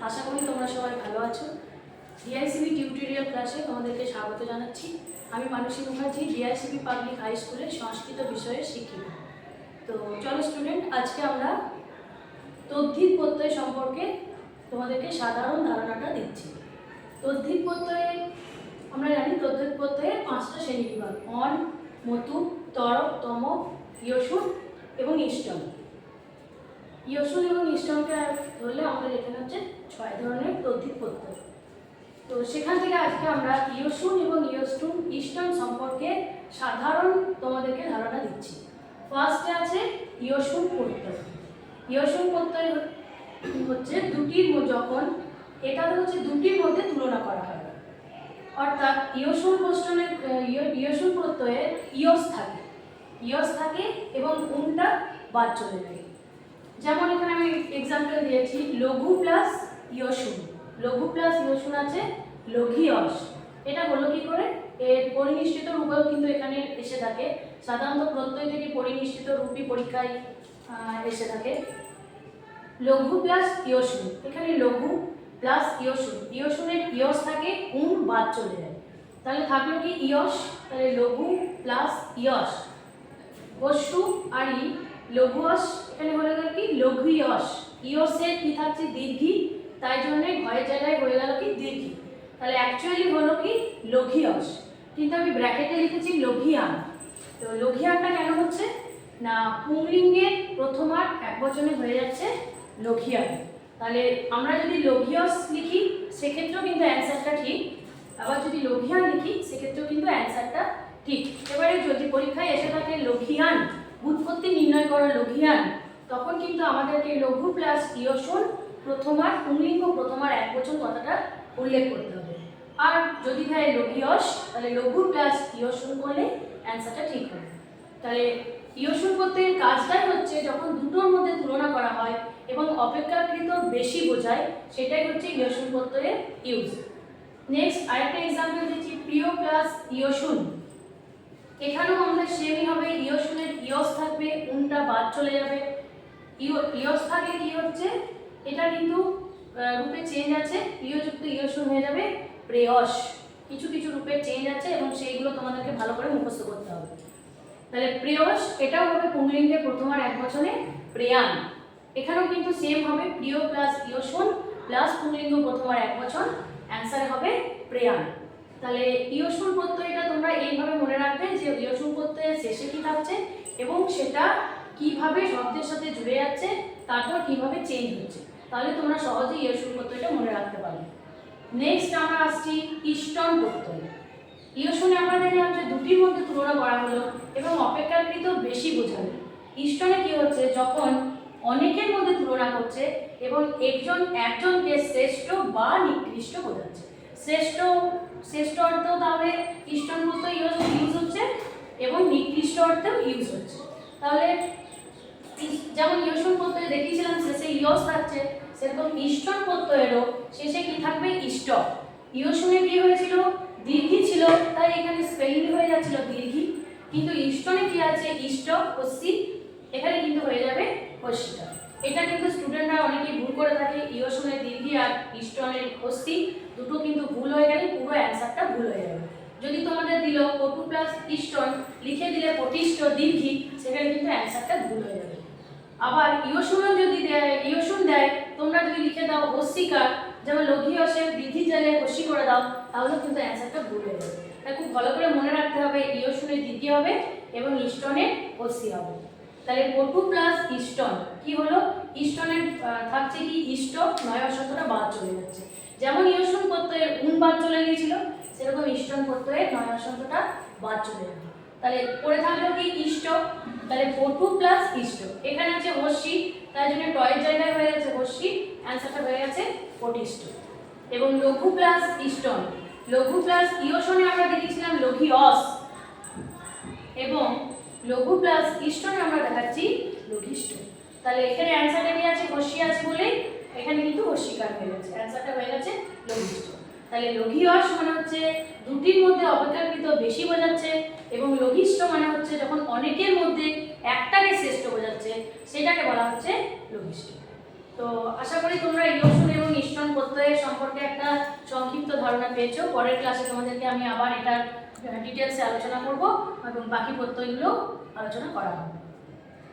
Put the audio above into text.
আশা করি তোমরা সবাই ভালো আছো। ডিআইসিবি টিউটোরিয়াল ক্লাসে তোমাদেরকে স্বাগত জানাচ্ছি। আমি মানসী মুখার্জি, ডিআইসিবি পাবলিক হাই স্কুলের সংস্কৃত বিষয়ের শিক্ষিকা। তো চলো স্টুডেন্ট, আজকে আমরা তদ্ধিত প্রত্যয় সম্পর্কে তোমাদেরকে সাধারণ ধারণাটা দিচ্ছি। তদ্ধিত প্রত্যয়ে আমরা জানি তদ্ধিত প্রত্যয়ের 5টা শ্রেণীবিভাগ: অন, মতু, তর, তম, ইয়সুন এবং ইষ্টম। ইয়সুন এবং ইষ্টমকে ধরলে আমাদের এখানে হচ্ছে 6 ধরনের তদ্ধিত প্রত্যয়। তো সেখান থেকে আজকে আমরা ইয়সুন এবং ইষ্টম সম্পর্কে সাধারণ তোমাদেরকে ধারণা দিচ্ছি। ফার্স্টে আছে ইয়সুন প্রত্যয়। ইয়সুন প্রত্যয় হচ্ছে যখন এটাতে হচ্ছে দুটির মধ্যে তুলনা করা হয়, অর্থাৎ ইয়সুন প্রত্যয়ে ইয়স থাকে এবং উনটা বাদ চলে যায়। যেমন এখানে আমি এক্সাম্পল দিয়েছি, লঘু প্লাস ইয়সুন আছে লঘিয়স। এটা হলো কি করে? এর পরিনিষ্ঠিত রূপেও কিন্তু এখানে এসে থাকে। সাধারণত প্রত্যয় থেকে পরিনিষ্ঠিত রূপই পরীক্ষায় এসে থাকে। লঘু প্লাস ইয়সুন, এখানে লঘু প্লাস ইয়সুনের ইয়স থাকে, উন বাদ চলে যায়। তাহলে থাকলো কি ইয়স, তাহলে লঘু প্লাস ইয়স, অশ্রু আর লঘুয়স, এখানে হয়ে গেল কি লঘুয়স। ইয়সের কি থাকছে? দীর্ঘি, তাই জন্য ভয়ের জায়গায় হয়ে গেল কি দীর্ঘি। তাহলে অ্যাকচুয়ালি হলো কি লঘিয়স, কিন্তু আমি ব্র্যাকেটে লিখেছি লঘিয়ান। তো লঘিয়ানটা কেন হচ্ছে না, পুংলিঙ্গের প্রথমার একবচনে হয়ে যাচ্ছে লঘিয়ান। তাহলে আমরা যদি লঘিয়স লিখি সেক্ষেত্রেও কিন্তু অ্যান্সারটা ঠিক, আবার যদি লঘিয়ান লিখি সেক্ষেত্রেও কিন্তু অ্যান্সারটা ঠিক। এবারে যদি পরীক্ষায় এসে থাকে লঘিয়ান, উৎপত্তি নির্ণয় করো লঘিয়ান, তখন কিন্তু আমাদেরকে লঘু প্লাস ইয়সুন প্রথমার পুংলিঙ্গ প্রথমার একবচন কথাটা উল্লেখ করতে হবে। আর যদি হয় লঘিয়স, তাহলে লঘু প্লাস ইয়সুন করলে অ্যান্সারটা ঠিক হবে। তাহলে ইয়সুন প্রত্যয়ের কাজটাই হচ্ছে যখন দুটোর মধ্যে তুলনা করা হয় এবং অপেক্ষাকৃত বেশি বোঝায়, সেটাই হচ্ছে ইয়সুন প্রত্যয়ের ইউজ। নেক্সট আরেকটা এক্সাম্পল দিচ্ছি, প্রিয় প্লাস ইয়সুন। এখানেও আমাদের সেমই হবে, ইয়সুনের ইয়স থাকবে, উনটা বাদ চলে যাবে। ইয়স থাকলে কি হচ্ছে, এটা কিন্তু রূপে চেঞ্জ আছে, প্রিয়যুক্ত ইয়সুন হয়ে যাবে প্রেয়স। কিছু কিছু রূপে চেঞ্জ আছে এবং সেইগুলো তোমাদেরকে ভালো করে মুখস্থ করতে হবে। তাহলে প্রেয়স, এটাও হবে পুংলিঙ্গের প্রথমার একবচনে প্রেয়ান। এখানেও কিন্তু সেম হবে, প্রিয় প্লাস ইয়সুন প্লাস পুংলিঙ্গ প্রথমার একবচন, অ্যান্সার হবে প্রেয়ান। তাহলে ইয়সুন প্রত্যয়টা তোমরা এইভাবে মনে রাখবে যে ইয়সুন প্রত্যয়ের শেষে কি থাকছে এবং সেটা কিভাবে শব্দের সাথে জুড়ে যাচ্ছে, তারপর কিভাবে চেঞ্জ হচ্ছে, তাহলে তোমরা সহজেই ইয়সুন প্রত্যয়টা মনে রাখতে পারবে। নেক্সট আমরা আসছি ইষ্টন প্রত্যয়। ইয়সুনে আমরা দেখলাম যে দুটির মধ্যে তুলনা করা হলো এবং অপেক্ষাকৃত বেশি বোঝালো। ইষ্টনে কি হচ্ছে, যখন অনেকের মধ্যে তুলনা করছে এবং একজনকে শ্রেষ্ঠ বা নিকৃষ্ট বোঝাচ্ছে। শ্রেষ্ঠ অর্থেও তাহলে ইষ্টন প্রত্যয় ইউজ হচ্ছে এবং নিকৃষ্ট অর্থেও ইউজ হচ্ছে। তাহলে যেমন ইয়সুন প্রত্যয় দেখিয়েছিলাম শেষে ইয়স থাকছে, সেরকম ইষ্টন প্রত্যয়েরও শেষে কি থাকবে? ইষ্ট। ইয়সুনে কি হয়েছিল? দীর্ঘি ছিল, তাই এখানে স্পেলিং হয়ে যাচ্ছিল দীর্ঘি, কিন্তু ইষ্টনে কি আছে? ইষ্ট হস্যি, এখানে কিন্তু হয়ে যাবে হস্যিটা। এটা কিন্তু স্টুডেন্টরা অনেকেই ভুল করে থাকে, ইয়সুনের দীর্ঘি আর ইষ্টনের হস্যি দুটো কিন্তু ভুল হয়ে গেলে পুরো অ্যান্সারটা ভুল হয়ে যাবে। যদি তোমাদের দিল পটু প্লাস ইষ্টন, লিখে দিলে পটিষ্ঠ দীর্ঘি, সেখানে কিন্তু অ্যান্সারটা ভুল হয়ে যাবে। আবার ইয়সুন যদি ইয়সুন দেয়, তোমরা যদি লিখে দাও হস্যিকার, যেমন লঘিয়সের দীর্ঘি জায়গায় হস্যি করে দাও, তাহলে কিন্তু অ্যান্সারটা ভুল হয়ে যাবে। তাই খুব ভালো করে মনে রাখতে হবে, ইয়সুনের দীর্ঘি হবে এবং ইষ্টনের হস্যি হবে। তাহলে পটু প্লাস ইষ্টন কি হলো? ইষ্টনের থাকছে কি ইষ্ট, নয় শতটা বাদ চলে যাচ্ছে। যেমন ইয়সুন প্রত্যয়ের উন বাদ চলে গিয়েছিল, সেরকম ইষ্টন প্রত্যয়ের নয় শতটা বাদ চলে যাবে। তাহলে পড়ে থাকলো কি ইষ্ট, তাহলে পটু প্লাস ইষ্ট। এখানে আছে হস্যি, তাই জন্য টয়ের জায়গায় হয়ে গেছে হস্যি, অ্যান্সারটা হয়ে গেছে পটিষ্ঠ। এবং লঘু প্লাস ইষ্টন, লঘু প্লাস ইয়সনে আমরা দেখেছিলাম লঘিয়স, এবং লঘু প্লাস ইষ্টনে আমরা দেখাচ্ছি লঘিষ্ঠ। তাহলে এখানে অ্যান্সারটা কি আছে? হস্যি আছে বলে এখানে কিন্তু হস্যিকার হয়ে গেছে, অ্যান্সারটা হয়ে গেছে লঘিষ্ঠ। তাহলে লঘিয়স মানে হচ্ছে দুটির মধ্যে অপেক্ষাকৃত বেশি বোঝাচ্ছে, এবং লঘিষ্ঠ মানে হচ্ছে যখন অনেকের মধ্যে একটাকে শ্রেষ্ঠ বোঝাচ্ছে, সেটাকে বলা হচ্ছে লঘিষ্ঠ। তো আশা করি তোমরা ইয়সুন এবং ইষ্টন প্রত্যয়ের সম্পর্কে একটা সংক্ষিপ্ত ধারণা পেয়েছো। পরের ক্লাসে তোমাদেরকে আমি আবার এটার ডিটেলসে আলোচনা করব এবং বাকি প্রত্যয়গুলো আলোচনা করা হবে।